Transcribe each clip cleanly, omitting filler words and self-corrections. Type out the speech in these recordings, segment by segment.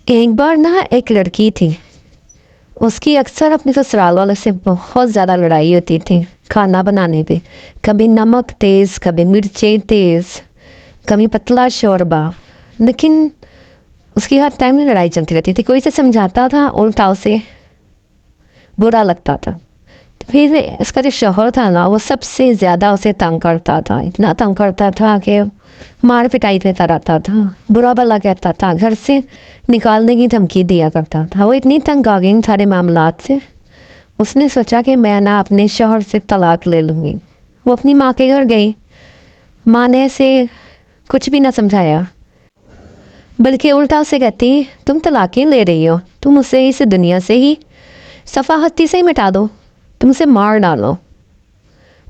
ایک بار نا ایک لڑکی تھی، اس کی اکثر اپنے سسرال والوں سے بہت زیادہ لڑائی ہوتی تھی کھانا بنانے پہ. کبھی نمک تیز، کبھی مرچیں تیز، کبھی پتلا شوربہ. لیکن اس کی ہر ٹائم میں لڑائی چلتی رہتی تھی. کوئی سے سمجھاتا تھا، الٹا اسے برا لگتا تھا. پھر اس کا جو شوہر تھا نا، وہ سب سے زیادہ اسے تنگ کرتا تھا. اتنا تنگ کرتا تھا کہ مار پٹائی دیتا رہتا تھا، برا بلا کہتا تھا، گھر سے نکالنے کی دھمکی دیا کرتا تھا. وہ اتنی تنگ آ گئی سارے معاملات سے، اس نے سوچا کہ میں نا اپنے شوہر سے طلاق لے لوں گی. وہ اپنی ماں کے گھر گئی. ماں نے اسے کچھ بھی نہ سمجھایا، بلکہ الٹا سے کہتی تم طلاقیں لے رہی ہو، تم اسے اس دنیا سے ہی صفاحتی سے ہی مٹا دو، تم اسے مار ڈالو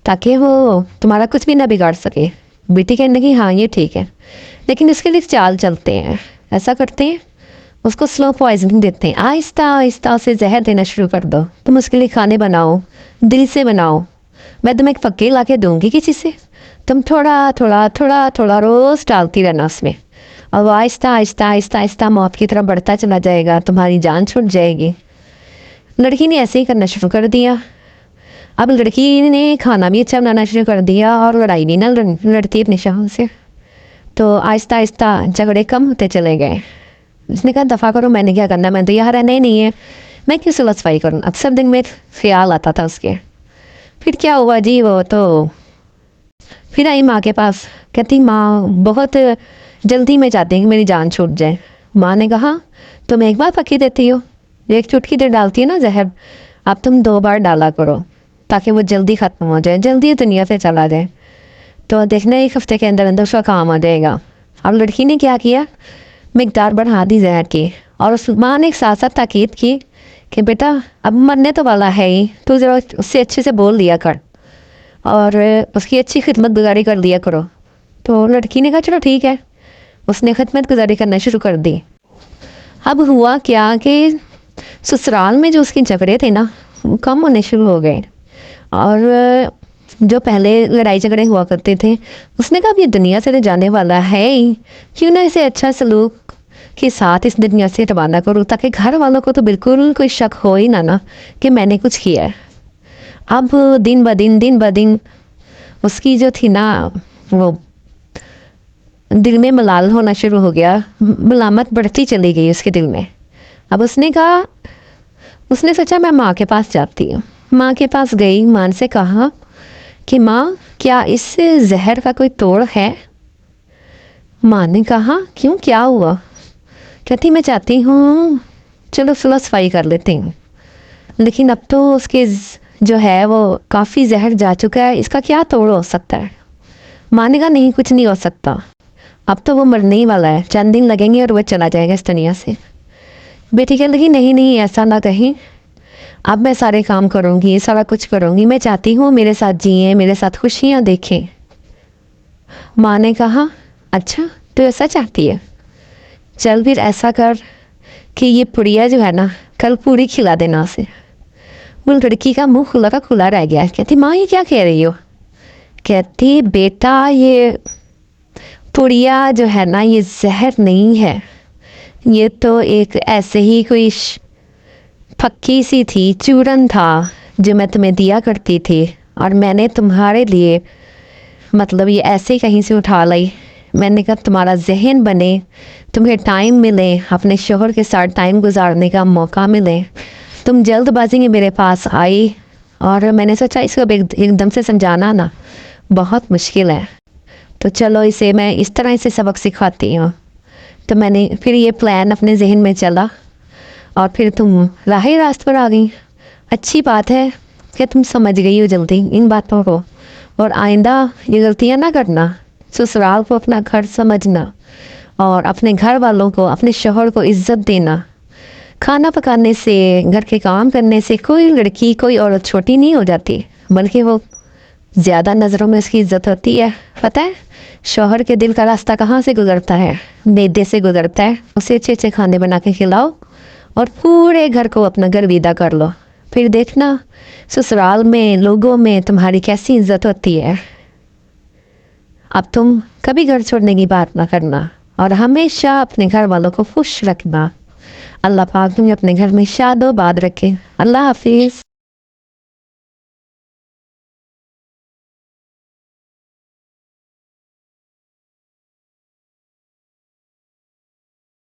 تاکہ وہ تمہارا کچھ بھی نہ بگاڑ سکے. بیٹی کہنے لگی ہاں یہ ٹھیک ہے، لیکن اس کے لیے چال چلتے ہیں. ایسا کرتے ہیں، اس کو سلو پوائزننگ دیتے ہیں. آہستہ آہستہ اسے زہر دینا شروع کر دو. تم اس کے لیے کھانے بناؤ، دل سے بناؤ. میں تمہیں ایک پکے لا کے دوں گی کسی سے، تم تھوڑا تھوڑا تھوڑا تھوڑا روز ڈالتی رہنا اس میں، اور وہ آہستہ آہستہ آہستہ آہستہ موت کی طرف بڑھتا چلا جائے گا. تمہاری جان چھوٹ جائے گی. لڑکی نے ایسے ہی کرنا شروع کر دیا. اب لڑکی نے کھانا بھی اچھا بنانا شروع کر دیا اور لڑائی بھی نہ لڑتی اپنے شوہر سے. تو آہستہ آہستہ جھگڑے کم ہوتے چلے گئے. اس نے کہا دفعہ کرو، میں نے کیا کرنا، میں تو یہاں رہنا ہی نہیں ہے، میں کیوں صلح صفائی کروں. اکثر دن میں خیال آتا تھا اس کے. پھر کیا ہوا جی، وہ تو پھر آئی ماں کے پاس. کہتی ماں بہت جلدی میں چاہتی ہوں کہ میری جان چھوٹ جائے. ماں نے کہا تم ایک بار پکی دیتی ہو، ایک چٹکی دیر ڈالتی ہے نا زہر، اب تم 2 بار ڈالا کرو تاکہ وہ جلدی ختم ہو جائے، جلدی دنیا سے چلا جائے. تو دیکھنا 1 ہفتے کے اندر اندر اس کا کام ہو جائے گا. اب لڑکی نے کیا کیا، مقدار بڑھا دی زہر کی. اور اس ماں نے ایک ساتھ ساتھ تاکید کی کہ بیٹا اب مرنے تو والا ہے ہی، تو ذرا اس سے اچھے سے بول لیا کر اور اس کی اچھی خدمت گزاری کر لیا کرو. تو لڑکی نے کہا چلو ٹھیک ہے. اس نے خدمت گزاری کرنا شروع کر دی. اب ہوا کیا کہ سسرال میں جو اس کے جھگڑے تھے نا، وہ کم ہونے شروع ہو گئے. اور جو پہلے لڑائی جھگڑے ہوا کرتے تھے، اس نے کہا اب یہ دنیا سے تو جانے والا ہے ہی، کیوں نہ اسے اچھا سلوک کے ساتھ اس دنیا سے روانہ کروں، تاکہ گھر والوں کو تو بالکل کوئی شک ہو ہی نہ کہ میں نے کچھ کیا ہے. اب دن بدن اس کی جو تھی نا، وہ دل میں ملال ہونا شروع ہو گیا، ملامت بڑھتی چلی گئی اس کے دل میں. اب اس نے کہا، اس نے سوچا میں ماں کے پاس جاتی ہوں. ماں کے پاس گئی. ماں سے کہا کہ ماں کیا اس زہر کا کوئی توڑ ہے. ماں نے کہا کیوں، کیا ہوا. کہتی میں چاہتی ہوں چلو صلح صفائی کر لیتے ہیں، لیکن اب تو اس کے جو ہے وہ کافی زہر جا چکا ہے، اس کا کیا توڑ ہو سکتا ہے. ماں نے کہا نہیں کچھ نہیں ہو سکتا، اب تو وہ مرنے ہی والا ہے، چند دن لگیں گے اور وہ چلا جائے گا اس دنیا سے. بیٹی کہنے لگی نہیں ایسا نہ کہیں، اب میں سارے کام کروں گی، سارا کچھ کروں گی، میں چاہتی ہوں میرے ساتھ جئیں، میرے ساتھ خوشیاں دیکھیں. ماں نے کہا اچھا تو ایسا چاہتی ہے، چل پھر ایسا کر کہ یہ پڑیا جو ہے نا کل پوری کھلا دینا اسے. وہ لڑکی کا منہ کھلا کا کھلا رہ گیا. کہتی ماں یہ کیا کہہ رہی ہو. کہتی بیٹا یہ پڑیا جو ہے نا یہ زہر نہیں ہے، یہ تو ایک ایسے ہی کوئی پھکی سی تھی، چورن تھا جو میں تمہیں دیا کرتی تھی، اور میں نے تمہارے لیے مطلب یہ ایسے کہیں سے اٹھا لائی. میں نے کہا تمہارا ذہن بنے، تمہیں ٹائم ملے، اپنے شوہر کے ساتھ ٹائم گزارنے کا موقع ملے. تم جلد بازی میں میرے پاس آئی، اور میں نے سوچا اس کو ایک دم سے سمجھانا نا بہت مشکل ہے، تو چلو اسے میں اس طرح اسے سبق سکھاتی ہوں. تو میں نے پھر یہ پلان اپنے ذہن میں چلا، اور پھر تم راہ راست پر آ گئی. اچھی بات ہے کہ تم سمجھ گئی ہو جلدی ان باتوں کو، اور آئندہ یہ غلطیاں نہ کرنا. سسرال کو اپنا گھر سمجھنا، اور اپنے گھر والوں کو، اپنے شوہر کو عزت دینا. کھانا پکانے سے، گھر کے کام کرنے سے کوئی لڑکی، کوئی عورت چھوٹی نہیں ہو جاتی، بلکہ وہ زیادہ نظروں میں اس کی عزت ہوتی ہے. پتہ ہے شوہر کے دل کا راستہ کہاں سے گزرتا ہے؟ میدے سے گزرتا ہے. اسے اچھے اچھے کھانے بنا کے کھلاؤ اور پورے گھر کو اپنا گرویدہ کر لو، پھر دیکھنا سسرال میں لوگوں میں تمہاری کیسی عزت ہوتی ہے. اب تم کبھی گھر چھوڑنے کی بات نہ کرنا، اور ہمیشہ اپنے گھر والوں کو خوش رکھنا. اللہ پاک تمہیں اپنے گھر میں شاد و باد رکھے. اللہ حافظ.